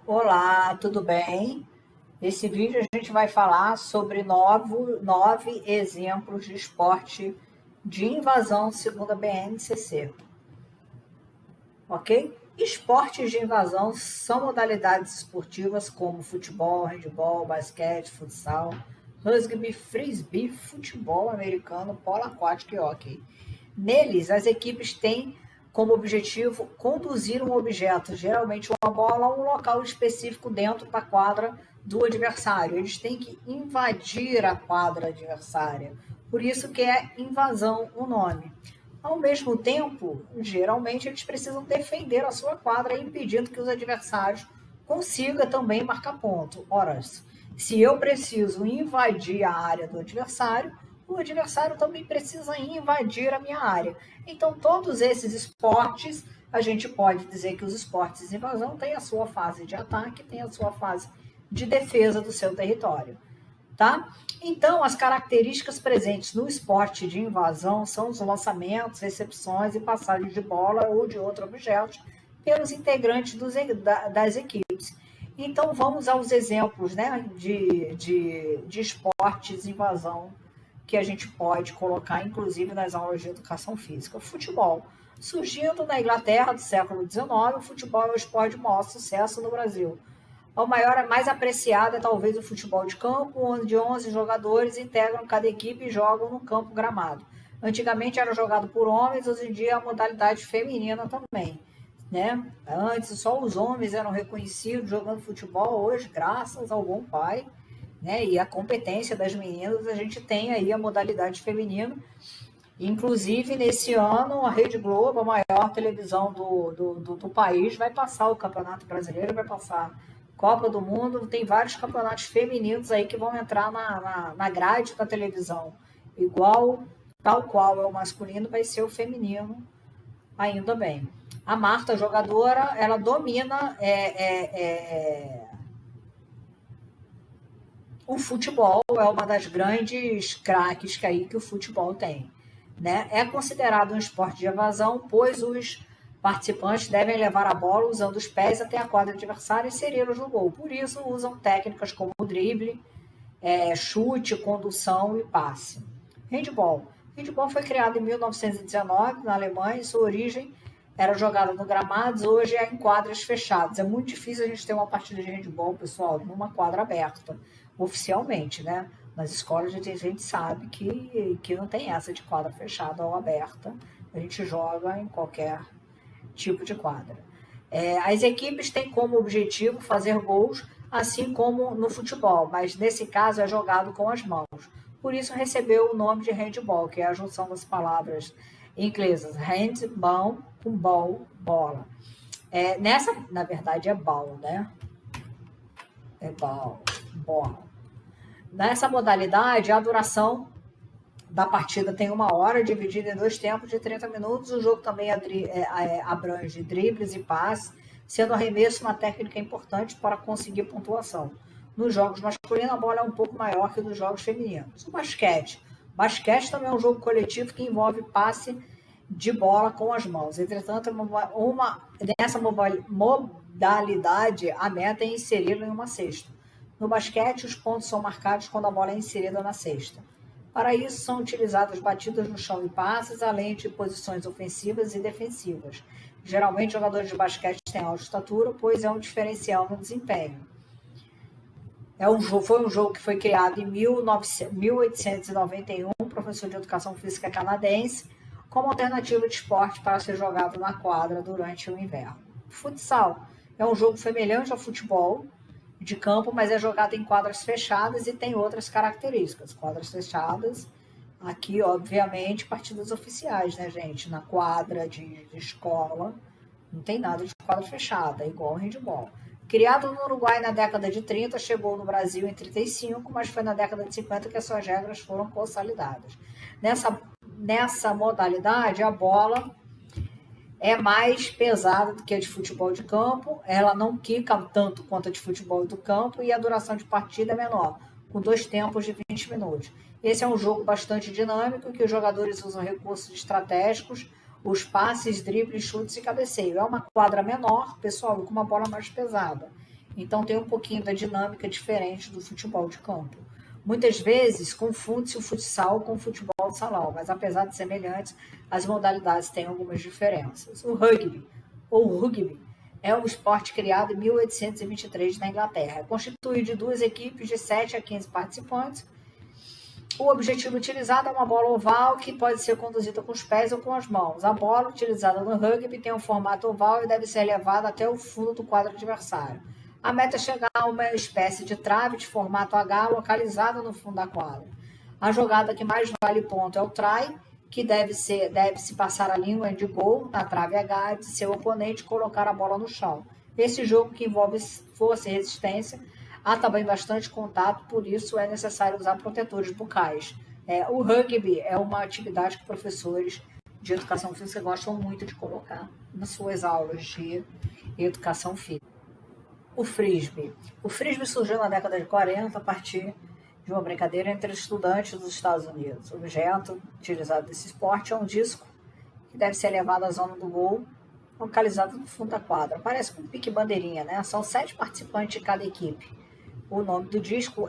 Olá, tudo bem? Nesse vídeo a gente vai falar sobre nove exemplos de esporte de invasão segundo a BNCC, ok? Esportes de invasão são modalidades esportivas como futebol, handebol, basquete, futsal, rugby, frisbee, futebol americano, polo aquático e hóquei. Neles, as equipes têm como objetivo conduzir um objeto, geralmente uma bola, a um local específico dentro da quadra do adversário. Eles têm que invadir a quadra adversária. Por isso que é invasão o nome. Ao mesmo tempo, geralmente eles precisam defender a sua quadra, impedindo que os adversários consigam também marcar ponto. Ora, se eu preciso invadir a área do adversário, o adversário também precisa invadir a minha área. Então, todos esses esportes, a gente pode dizer que os esportes de invasão têm a sua fase de ataque, têm a sua fase de defesa do seu território, tá? Então, as características presentes no esporte de invasão são os lançamentos, recepções e passagens de bola ou de outro objeto pelos integrantes das equipes. Então, vamos aos exemplos, né, de esportes de invasão que a gente pode colocar, inclusive, nas aulas de educação física. O futebol. Surgindo na Inglaterra do século XIX, o futebol é o esporte de maior sucesso no Brasil. O maior, mais apreciado é talvez o futebol de campo, onde 11 jogadores integram cada equipe e jogam no campo gramado. Antigamente era jogado por homens, hoje em dia é a modalidade feminina também, né? Antes só os homens eram reconhecidos jogando futebol, hoje, graças ao bom pai, né? E a competência das meninas, a gente tem aí a modalidade feminina. Inclusive, nesse ano, a Rede Globo, a maior televisão do país, vai passar o Campeonato Brasileiro, vai passar Copa do Mundo, tem vários campeonatos femininos aí que vão entrar na grade da televisão. Igual, tal qual é o masculino, vai ser o feminino ainda bem. A Marta, jogadora, ela domina o futebol, é uma das grandes craques que o futebol tem. Né? É considerado um esporte de evasão, pois os participantes devem levar a bola usando os pés até a quadra adversária e inseri-los no gol. Por isso, usam técnicas como drible, chute, condução e passe. Handball. Handball foi criado em 1919 na Alemanha e sua origem era jogada no gramados, hoje é em quadras fechadas. É muito difícil a gente ter uma partida de handball, pessoal, numa quadra aberta, oficialmente, né? Nas escolas a gente sabe que não tem essa de quadra fechada ou aberta. A gente joga em qualquer tipo de quadra. As equipes têm como objetivo fazer gols, assim como no futebol, mas nesse caso é jogado com as mãos. Por isso recebeu o nome de handball, que é a junção das palavras inglesas handball com ball, bola. Na verdade, é ball, né? É ball, bola. Nessa modalidade, a duração da partida tem 1 hora, dividida em 2 tempos de 30 minutos. O jogo também abrange dribles e passes, sendo arremesso uma técnica importante para conseguir pontuação. Nos jogos masculinos, a bola é um pouco maior que nos jogos femininos. O basquete. Basquete também é um jogo coletivo que envolve passe de bola com as mãos. Entretanto, nessa modalidade, a meta é inseri-la em uma cesta. No basquete, os pontos são marcados quando a bola é inserida na cesta. Para isso, são utilizadas batidas no chão e passes, além de posições ofensivas e defensivas. Geralmente, jogadores de basquete têm alta estatura, pois é um diferencial no desempenho. Foi um jogo que foi criado em 1891, professor de educação física canadense, como alternativa de esporte para ser jogado na quadra durante o inverno. Futsal é um jogo semelhante ao futebol de campo, mas é jogado em quadras fechadas e tem outras características. Quadras fechadas, aqui, obviamente, partidas oficiais, né, gente? Na quadra de escola, não tem nada de quadra fechada, é igual ao handball. Criado no Uruguai na década de 30, chegou no Brasil em 35, mas foi na década de 50 que as suas regras foram consolidadas. Nessa modalidade, a bola é mais pesada do que a de futebol de campo, ela não quica tanto quanto a de futebol do campo e a duração de partida é menor, com 2 tempos de 20 minutos. Esse é um jogo bastante dinâmico, que os jogadores usam recursos estratégicos, os passes, dribles, chutes e cabeceio. É uma quadra menor, pessoal, com uma bola mais pesada. Então tem um pouquinho da dinâmica diferente do futebol de campo. Muitas vezes confunde-se o futsal com o futebol de salão, mas apesar de semelhantes, as modalidades têm algumas diferenças. O rugby, ou rugby, é um esporte criado em 1823 na Inglaterra. É constituído de duas equipes de 7 a 15 participantes. O objetivo utilizado é uma bola oval que pode ser conduzida com os pés ou com as mãos. A bola utilizada no rugby tem um formato oval e deve ser levada até o fundo do quadro adversário. A meta é chegar a uma espécie de trave de formato H localizada no fundo da quadra. A jogada que mais vale ponto é o try, que deve-se passar a língua de gol na trave H de seu oponente e colocar a bola no chão. Esse jogo que envolve força e resistência, há também bastante contato, por isso é necessário usar protetores bucais. O rugby é uma atividade que professores de educação física gostam muito de colocar nas suas aulas de educação física. O frisbee. O frisbee surgiu na década de 40 a partir de uma brincadeira entre estudantes dos Estados Unidos. O objeto utilizado nesse esporte é um disco que deve ser levado à zona do gol, localizado no fundo da quadra. Parece com um pique-bandeirinha, né? São 7 participantes de cada equipe. O nome do disco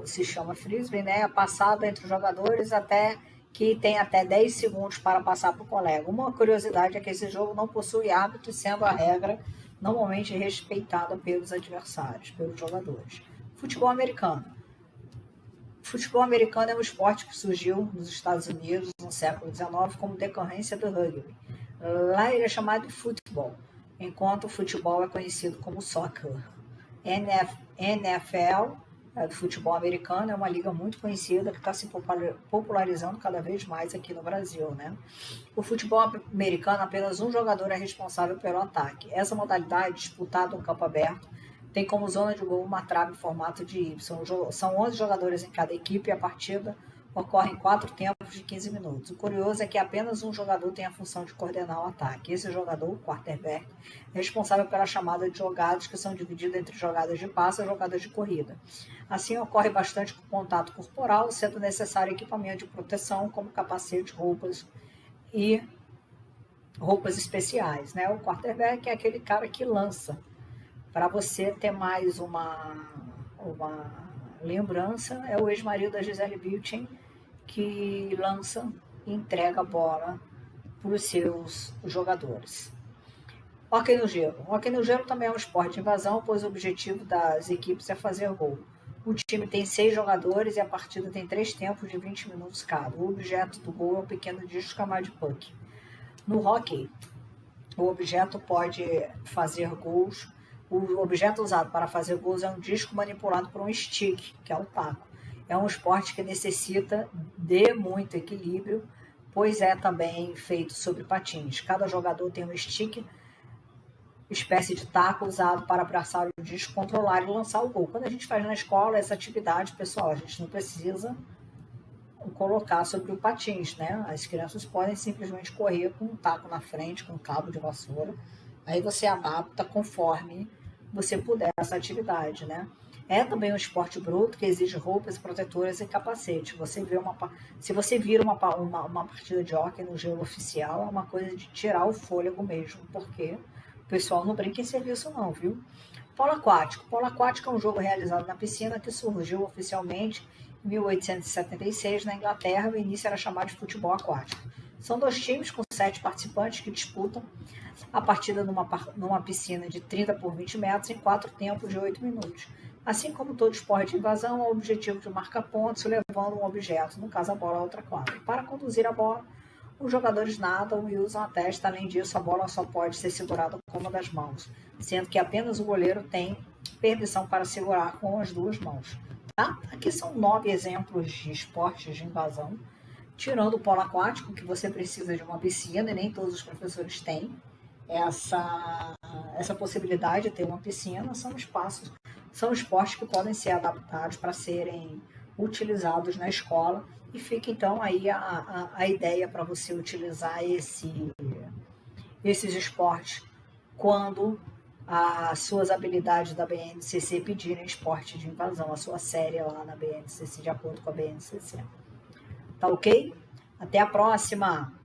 se chama frisbee, né? É passado entre os jogadores até que tem até 10 segundos para passar para o colega. Uma curiosidade é que esse jogo não possui árbitro, sendo a regra normalmente respeitada pelos adversários, pelos jogadores. Futebol americano. O futebol americano é um esporte que surgiu nos Estados Unidos no século XIX como decorrência do rugby. Lá ele é chamado de futebol, enquanto o futebol é conhecido como soccer. NFL, do futebol americano, é uma liga muito conhecida que está se popularizando cada vez mais aqui no Brasil, né? O futebol americano, apenas um jogador é responsável pelo ataque. Essa modalidade, disputada em campo aberto, tem como zona de gol uma trave em formato de Y. São 11 jogadores em cada equipe e a partida ocorre em 4 tempos de 15 minutos. O curioso é que apenas um jogador tem a função de coordenar o ataque. Esse jogador, o quarterback, é responsável pela chamada de jogadas, que são divididas entre jogadas de passe e jogadas de corrida. Assim, ocorre bastante contato corporal, sendo necessário equipamento de proteção, como capacete, roupas e roupas especiais, né? O quarterback é aquele cara que lança. Para você ter mais uma lembrança, é o ex-marido da Gisele Bündchen, que lança e entrega a bola para os seus jogadores. Hóquei no gelo. Hóquei no gelo também é um esporte de invasão, pois o objetivo das equipes é fazer gol. O time tem 6 jogadores e a partida tem 3 tempos de 20 minutos cada. O objeto do gol é um pequeno disco chamado de puck. No hóquei, o objeto pode fazer gols. O objeto usado para fazer gols é um disco manipulado por um stick, que é o taco. É um esporte que necessita de muito equilíbrio, pois é também feito sobre patins. Cada jogador tem um stick, espécie de taco usado para abraçar o disco, controlar e lançar o gol. Quando a gente faz na escola essa atividade, pessoal, a gente não precisa colocar sobre o patins, né? As crianças podem simplesmente correr com um taco na frente, com um cabo de vassoura. Aí você adapta conforme você puder essa atividade, né? É também um esporte bruto que exige roupas protetoras e capacete. Se você vira uma partida de hóquei no gelo oficial, é uma coisa de tirar o fôlego mesmo, porque o pessoal não brinca em serviço não, viu? Polo aquático. Polo aquático é um jogo realizado na piscina que surgiu oficialmente em 1876 na Inglaterra. O início era chamado de futebol aquático. São 2 times com 7 participantes que disputam a partida numa piscina de 30 por 20 metros em 4 tempos de 8 minutos. Assim como todo esporte de invasão, o objetivo de marcar pontos levando um objeto, no caso a bola, a outra quadra. Para conduzir a bola, os jogadores nadam e usam a testa. Além disso, a bola só pode ser segurada com uma das mãos, sendo que apenas o goleiro tem permissão para segurar com as 2 mãos. Tá? Aqui são 9 exemplos de esportes de invasão, tirando o polo aquático, que você precisa de uma piscina e nem todos os professores têm essa possibilidade de ter uma piscina. São esportes que podem ser adaptados para serem utilizados na escola, e fica então aí a ideia para você utilizar esses esportes quando as suas habilidades da BNCC pedirem esporte de invasão, a sua série lá na BNCC, de acordo com a BNCC. Tá ok? Até a próxima!